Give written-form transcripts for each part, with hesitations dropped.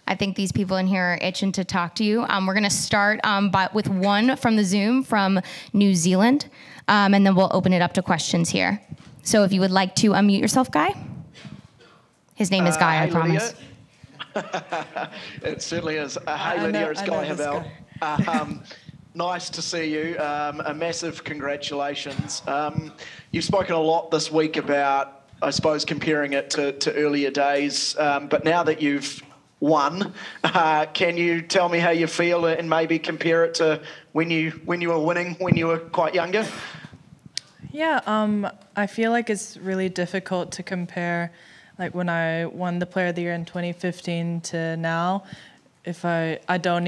I think these people in here are itching to talk to you. We're going to start with one from the Zoom from New Zealand, and then we'll open it up to questions here. So if you would like to unmute yourself, Guy. His name is Guy, I promise. It certainly is. Hey, Lydia, it's Guy Havel. Nice to see you. A massive congratulations. You've spoken a lot this week about, I suppose, comparing it to earlier days. But now that you've won, can you tell me how you feel and maybe compare it to when you were winning, when you were quite younger? Yeah, I feel like it's really difficult to compare, like when I won the Player of the Year in 2015 to now. If I don't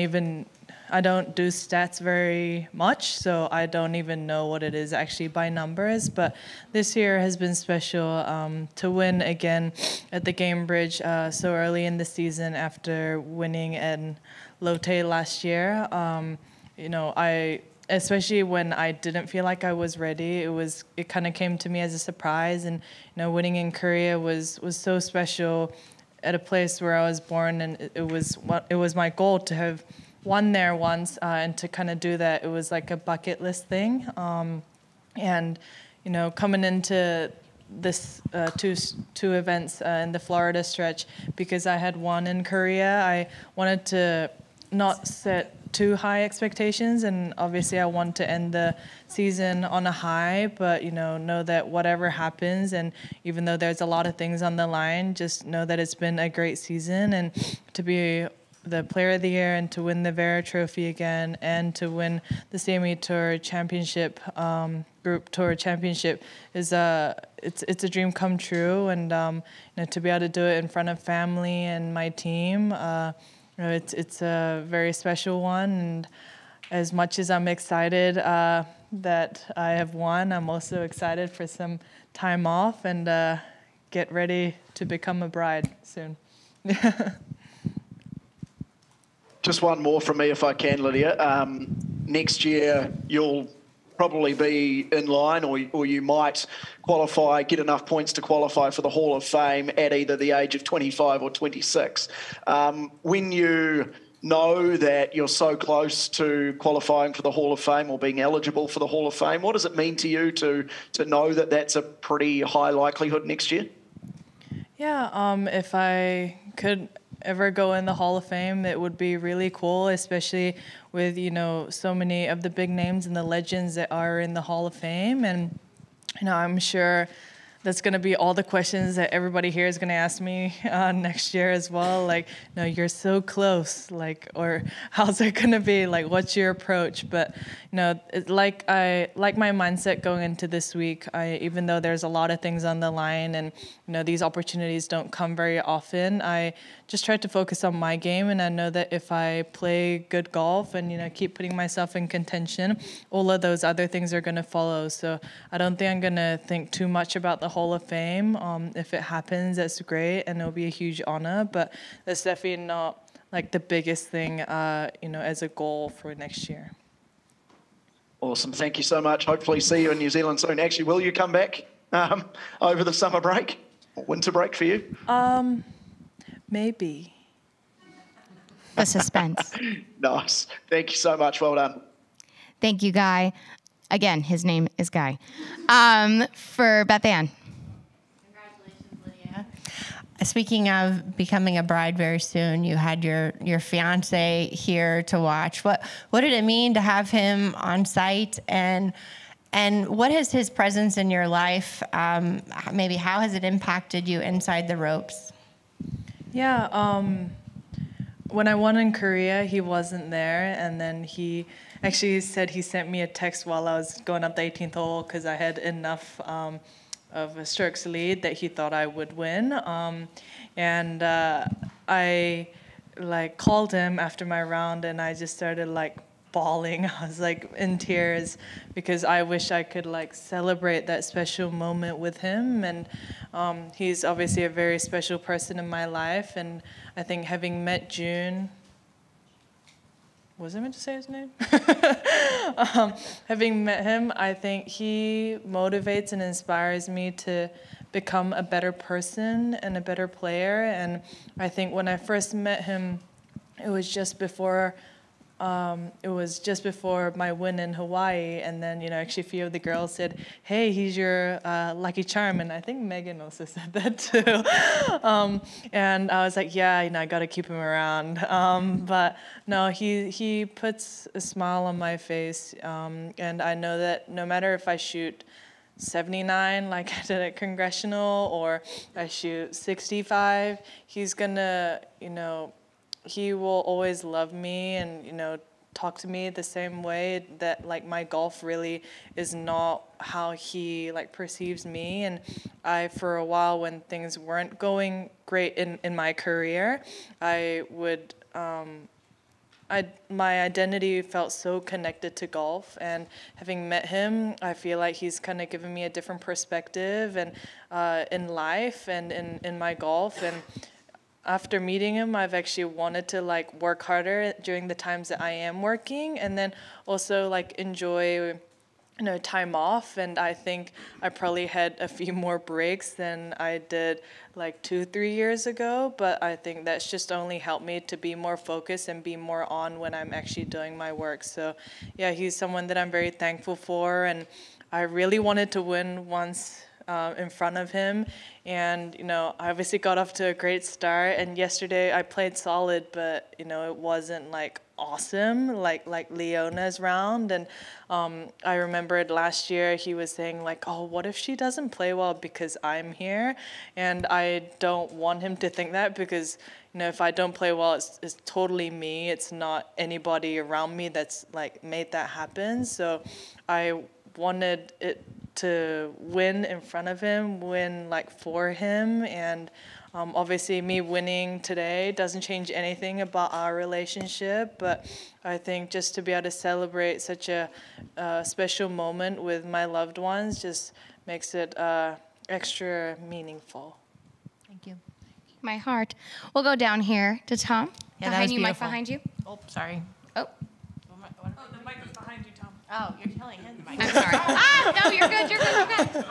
do stats very much, so I don't even know what it is actually by numbers. But this year has been special to win again at the Game Bridge so early in the season after winning in Lotte last year. You know, especially when I didn't feel like I was ready, it kind of came to me as a surprise. And you know, winning in Korea was so special at a place where I was born, and it was my goal to have won there once, and to kind of do that, it was like a bucket list thing. And you know, coming into this two events in the Florida stretch, because I had won in Korea, I wanted to not set too high expectations, and obviously I want to end the season on a high, but you know that whatever happens, and even though there's a lot of things on the line, just know that it's been a great season, and to be the Player of the Year and to win the Vera Trophy again and to win the CME Tour Championship, Group Tour Championship is it's a dream come true, and you know, to be able to do it in front of family and my team, you know, it's a very special one. And as much as I'm excited that I have won, I'm also excited for some time off and get ready to become a bride soon. Just one more from me, if I can, Lydia. Next year, you'll probably be in line, or you might qualify, get enough points to qualify for the Hall of Fame at either the age of 25 or 26. When you know that you're so close to qualifying for the Hall of Fame or being eligible for the Hall of Fame, what does it mean to you to know that that's a pretty high likelihood next year? Yeah, if I could ever go in the Hall of Fame, it would be really cool, especially with, you know, so many of the big names and the legends that are in the Hall of Fame. And, you know, I'm sure that's going to be all the questions that everybody here is going to ask me next year as well. Like, no, you're so close. Like, or how's it going to be? Like, what's your approach? But, you know, like my mindset going into this week, even though there's a lot of things on the line and, you know, these opportunities don't come very often, I just try to focus on my game. And I know that if I play good golf and, you know, keep putting myself in contention, all of those other things are going to follow. So I don't think I'm going to think too much about the Hall of Fame. If it happens, that's great, and it'll be a huge honor, but that's definitely not like the biggest thing, you know, as a goal for next year. Awesome. Thank you so much. Hopefully see you in New Zealand soon. Actually, will you come back over the summer break or winter break for you? Maybe. The suspense. Nice. Thank you so much. Well done. Thank you, Guy. Again, his name is Guy. For Beth Ann. Congratulations, Lydia. Speaking of becoming a bride very soon, you had your fiance here to watch. What did it mean to have him on site, and what has his presence in your life, maybe how has it impacted you inside the ropes? Yeah, when I won in Korea, he wasn't there, and then he actually said he sent me a text while I was going up the 18th hole because I had enough of a strokes lead that he thought I would win. And I like called him after my round, and I just started like bawling. I was like in tears because I wish I could like celebrate that special moment with him. And he's obviously a very special person in my life. And I think having met June, was I meant to say his name? Having met him, I think he motivates and inspires me to become a better person and a better player. And I think when I first met him, it was just before my win in Hawaii, and then actually a few of the girls said, "Hey, he's your lucky charm," and I think Megan also said that too. And I was like, "Yeah, I got to keep him around." But no, he puts a smile on my face, and I know that no matter if I shoot 79 like I did at Congressional or I shoot 65, he's gonna, he will always love me and, talk to me the same way that like my golf really is not how he like perceives me. And for a while when things weren't going great in my career, I would, my identity felt so connected to golf, and having met him, I feel like he's kind of given me a different perspective and in life and in my golf. And after meeting him, I've actually wanted to like work harder during the times that I am working, and then also like enjoy time off. And I think I probably had a few more breaks than I did like 2-3 years ago, but I think that's just only helped me to be more focused and be more on when I'm actually doing my work. So yeah, he's someone that I'm very thankful for, and I really wanted to win once in front of him. And I obviously got off to a great start, and yesterday I played solid, but it wasn't like awesome like Leona's round. And I remembered last year he was saying like, oh, what if she doesn't play well because I'm here? And I don't want him to think that, because if I don't play well, it's totally me. It's not anybody around me that's like made that happen. So I wanted it to win in front of him, win like for him. And obviously me winning today doesn't change anything about our relationship, but I think just to be able to celebrate such a special moment with my loved ones just makes it extra meaningful. Thank you. My heart. We'll go down here to Tom. Yeah, behind you, Mike, beautiful. behind you. Oh, sorry. Oh. The mic is behind you, Tom. Oh, you're telling him the mic. I'm sorry. No, you're good. You're good.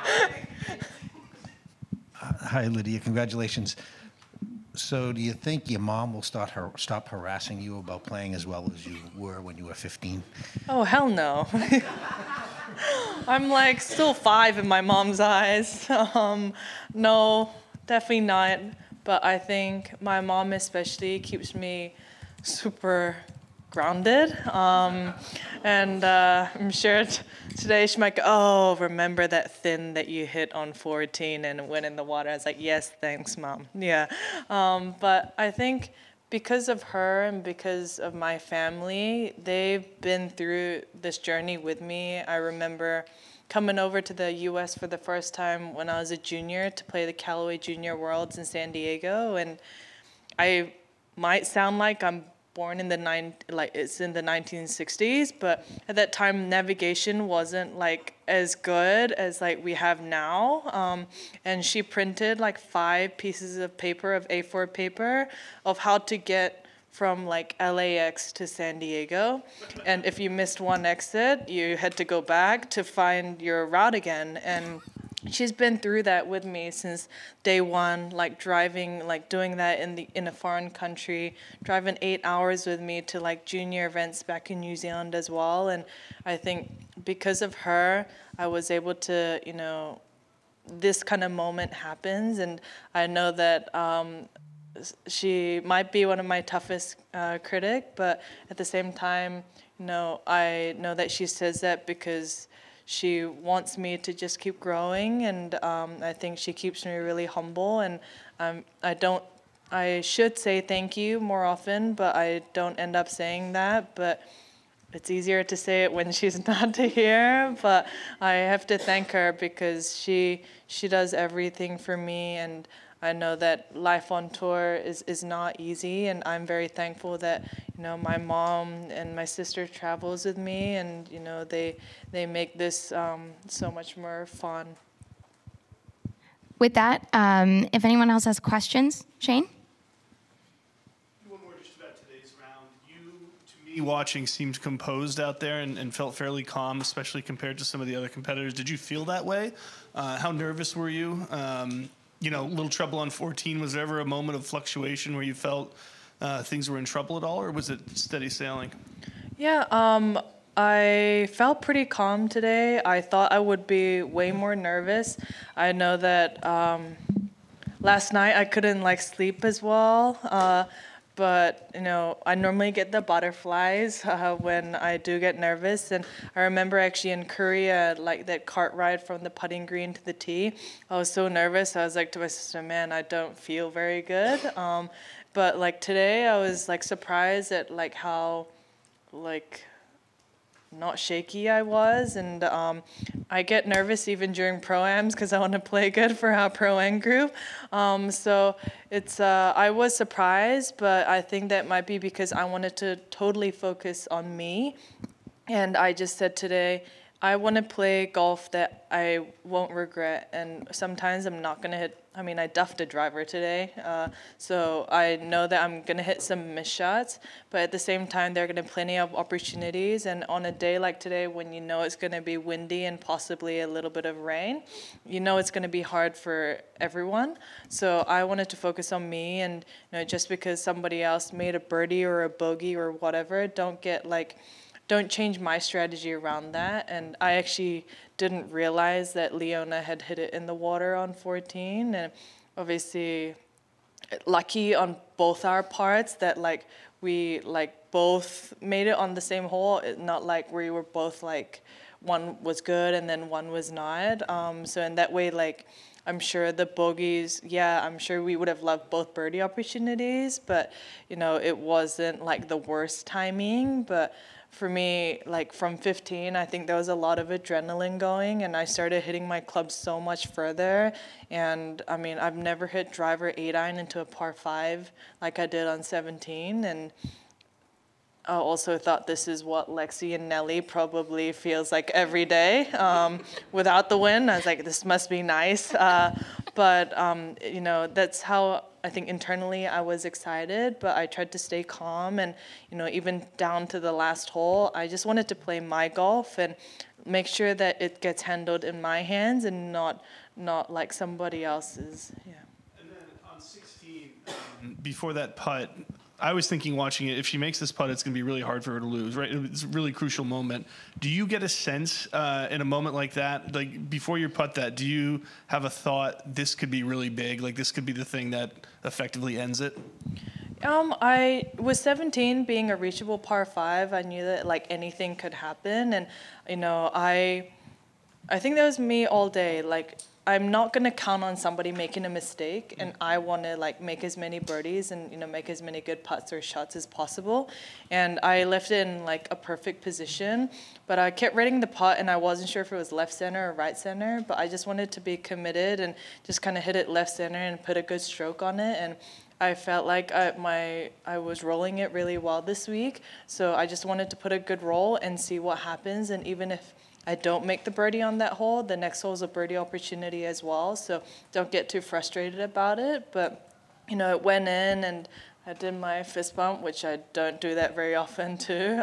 Hi, Lydia. Congratulations. So do you think your mom will stop harassing you about playing as well as you were when you were 15? Oh, hell no. I'm like still 5 in my mom's eyes. No, definitely not. But I think my mom especially keeps me super grounded. And I'm sure today she might go, oh, remember that thin that you hit on 14 and went in the water? I was like, yes, thanks, Mom. Yeah. But I think because of her and because of my family, they've been through this journey with me. I remember coming over to the U.S. for the first time when I was a junior to play the Callaway Junior Worlds in San Diego. And I might sound like I'm born in it's in the 1960s, but at that time navigation wasn't like as good as like we have now. And she printed like 5 pieces of paper, of A4 paper, of how to get from like LAX to San Diego. And if you missed one exit, you had to go back to find your route again. And she's been through that with me since day one, like driving, like doing that in a foreign country, driving 8 hours with me to like junior events back in New Zealand as well. And I think because of her, I was able to, this kind of moment happens. And I know that she might be one of my toughest critics, but at the same time, I know that she says that because she wants me to just keep growing, and I think she keeps me really humble. And I should say thank you more often, but I don't end up saying that. But it's easier to say it when she's not here. But I have to thank her because she does everything for me, and I know that life on tour is not easy, and I'm very thankful that my mom and my sister travels with me, and they make this so much more fun. With that, if anyone else has questions, Shane? One more, Congratulations about today's round. You, to me, watching, seemed composed out there and felt fairly calm, especially compared to some of the other competitors. Did you feel that way? How nervous were you? You know, little trouble on 14. Was there ever a moment of fluctuation where you felt things were in trouble at all, or was it steady sailing? Yeah, I felt pretty calm today. I thought I would be way more nervous. I know that last night I couldn't like sleep as well, but you know, I normally get the butterflies when I do get nervous. And I remember actually in Korea, like that cart ride from the putting green to the tee, I was so nervous. I was like to my sister, man, I don't feel very good. But like today I was like surprised at like how like not shaky I was, and I get nervous even during pro-ams because I want to play good for our pro-am group. So it's I was surprised, but I think that might be because I wanted to totally focus on me, and I just said today, I want to play golf that I won't regret, and sometimes I'm not going to hit, I mean, I duffed a driver today, so I know that I'm going to hit some missed shots, but at the same time, there are going to be plenty of opportunities, and on a day like today, when you know it's going to be windy and possibly a little bit of rain, you know it's going to be hard for everyone, so I wanted to focus on me, and you know, just because somebody else made a birdie or a bogey or whatever, don't change my strategy around that. And I actually didn't realize that Leona had hit it in the water on 14. And obviously lucky on both our parts that like we like both made it on the same hole. Not like we were both like one was good and then one was not. So in that way, like I'm sure the bogeys, yeah, I'm sure we would have loved both birdie opportunities, but you know, it wasn't like the worst timing. But for me, like from 15, I think there was a lot of adrenaline going, and I started hitting my clubs so much further. And I mean, I've never hit driver 8-iron into a par 5 like I did on 17. And I also thought this is what Lexi and Nelly probably feels like every day without the win. I was like, this must be nice. But you know, that's how I think internally I was excited, but I tried to stay calm, and you know, even down to the last hole, I just wanted to play my golf and make sure that it gets handled in my hands and not like somebody else's. Yeah. And then on 16, before that putt, I was thinking watching it, if she makes this putt, it's going to be really hard for her to lose, right? It's a really crucial moment. Do you get a sense in a moment like that, like before you putt that, do you have a thought, this could be really big, like this could be the thing that effectively ends it? I was 17, being a reachable par 5, I knew that like anything could happen. And, you know, I think that was me all day. Like, I'm not going to count on somebody making a mistake, and I want to like make as many birdies and, you know, make as many good putts or shots as possible. And I left it in like a perfect position, but I kept reading the putt and I wasn't sure if it was left center or right center, but I just wanted to be committed and just kind of hit it left center and put a good stroke on it. And I felt like I was rolling it really well this week, so I just wanted to put a good roll and see what happens. And even if I don't make the birdie on that hole, the next hole is a birdie opportunity as well, so don't get too frustrated about it. But, you know, it went in, and I did my fist bump, which I don't do that very often too,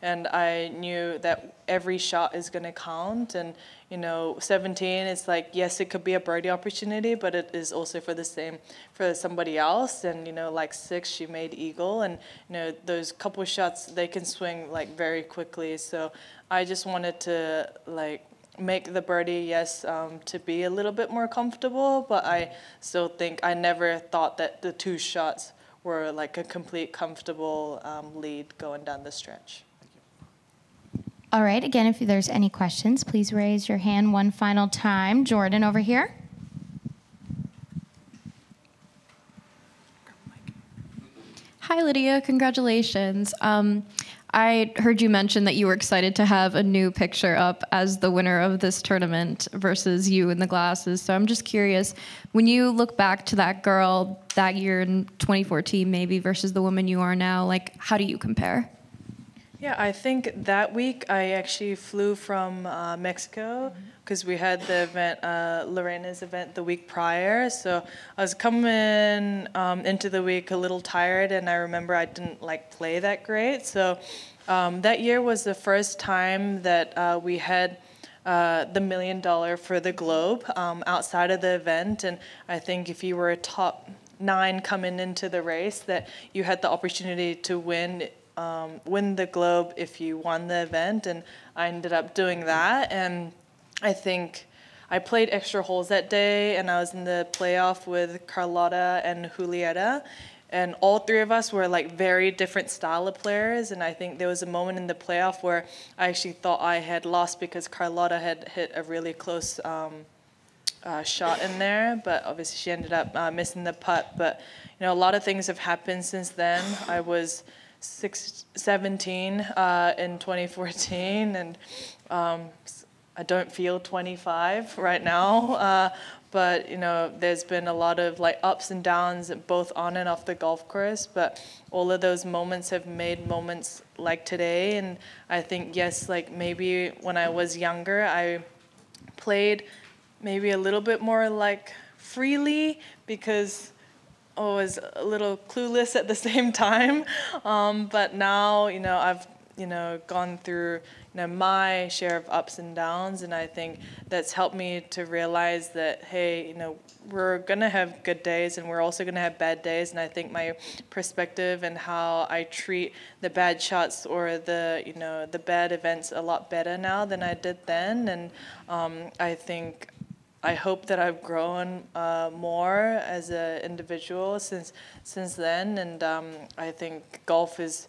and I knew that every shot is going to count. And, you know, 17, it's like, yes, it could be a birdie opportunity, but it is also for the same, for somebody else. And, you know, like 6, she made eagle, and, you know, those couple shots, they can swing like very quickly. So I just wanted to like make the birdie, yes, to be a little bit more comfortable, but I still think I never thought that the 2 shots were like a complete comfortable lead going down the stretch. All right, again, if there's any questions, please raise your hand one final time. Jordan over here. Hi, Lydia. Congratulations. I heard you mention that you were excited to have a new picture up as the winner of this tournament versus you in the glasses. So I'm just curious, when you look back to that girl that year in 2014 maybe versus the woman you are now, like, how do you compare? Yeah, I think that week I actually flew from Mexico because we had the event, Lorena's event, the week prior. So I was coming into the week a little tired, and I remember I didn't like play that great. So that year was the first time that we had the $1 million for the Globe outside of the event. And I think if you were a top 9 coming into the race, that you had the opportunity to win the Globe if you won the event. And I ended up doing that. And I think I played extra holes that day, and I was in the playoff with Carlotta and Julieta. And all 3 of us were like very different style of players. And I think there was a moment in the playoff where I actually thought I had lost because Carlotta had hit a really close shot in there. But obviously she ended up missing the putt. But you know, a lot of things have happened since then. I was 17 in 2014, and I don't feel 25 right now. But you know, there's been a lot of like ups and downs, both on and off the golf course. But all of those moments have made moments like today. And I think, yes, like maybe when I was younger, I played maybe a little bit more like freely because I was a little clueless at the same time. But now, you know, I've gone through my share of ups and downs, and I think that's helped me to realize that, hey, you know, we're gonna have good days and we're also gonna have bad days. And I think my perspective and how I treat the bad shots or the bad events a lot better now than I did then. And I hope that I've grown more as an individual since then. And I think golf is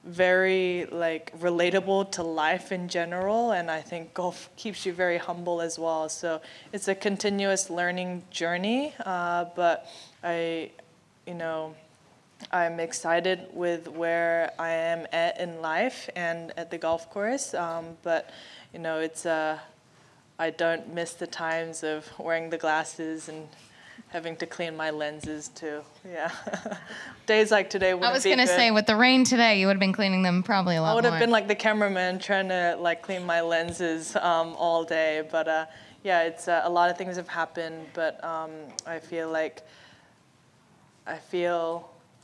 very like relatable to life in general, and I think golf keeps you very humble as well. So it's a continuous learning journey, but I'm excited with where I am at in life and at the golf course. But you know, it's I don't miss the times of wearing the glasses and having to clean my lenses too. Yeah. Days like today wouldn't be good. I was going to say, with the rain today, you would have been cleaning them probably a lot more. I would have been like the cameraman trying to like clean my lenses all day. But yeah, it's a lot of things have happened, but I feel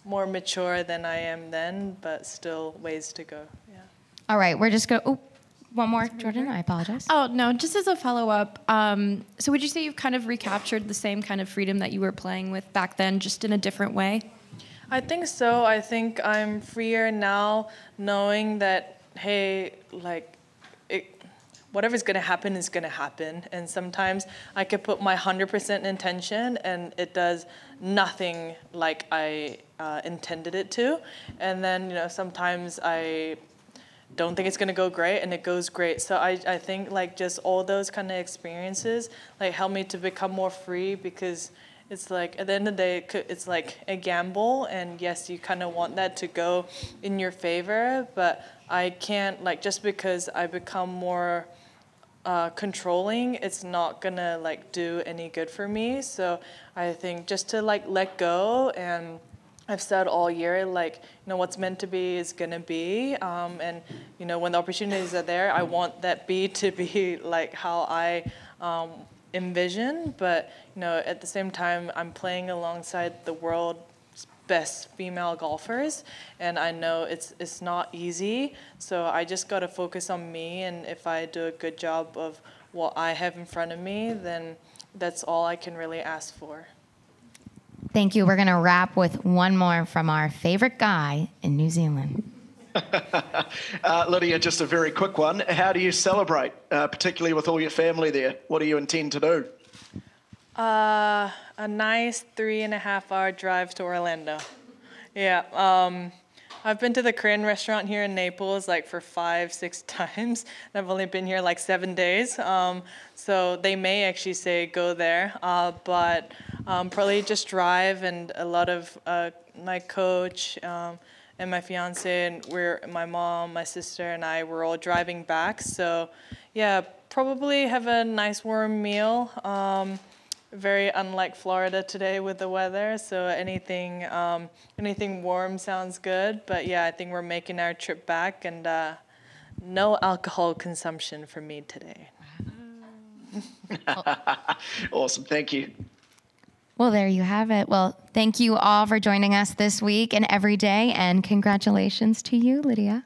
more mature than I am then, but still ways to go. Yeah. All right, we're just going to... One more, Jordan, I apologize. Oh, no, just as a follow-up, so would you say you've kind of recaptured the same kind of freedom that you were playing with back then, just in a different way? I think so. I think I'm freer now knowing that, hey, like, whatever's going to happen is going to happen. And sometimes I could put my 100% intention and it does nothing like I intended it to. And then, you know, sometimes I don't think it's going to go great and it goes great. So I think like just all those kind of experiences like help me to become more free, because it's like at the end of the day it's like a gamble, and yes, you kind of want that to go in your favor, but I can't, like, just because I become more controlling, it's not gonna like do any good for me. So I think just to like let go, and I've said all year, like, you know, what's meant to be is going to be. And, you know, when the opportunities are there, I want that to be like how I envision. But, you know, at the same time, I'm playing alongside the world's best female golfers. And I know it's not easy. So I just got to focus on me. And if I do a good job of what I have in front of me, then that's all I can really ask for. Thank you. We're going to wrap with one more from our favorite guy in New Zealand. Lydia, just a very quick one. How do you celebrate, particularly with all your family there? What do you intend to do? A nice 3.5-hour drive to Orlando. Yeah. I've been to the Korean restaurant here in Naples like for 5-6 times. And I've only been here like 7 days. So they may actually say go there. But probably just drive, and a lot of my coach and my fiance and my mom, my sister, and I were all driving back. So yeah, probably have a nice warm meal. Very unlike Florida today with the weather, so anything warm sounds good. But yeah, I think we're making our trip back, and no alcohol consumption for me today. Awesome. Thank you. Well, there you have it. Well, thank you all for joining us this week and every day, and congratulations to you, Lydia.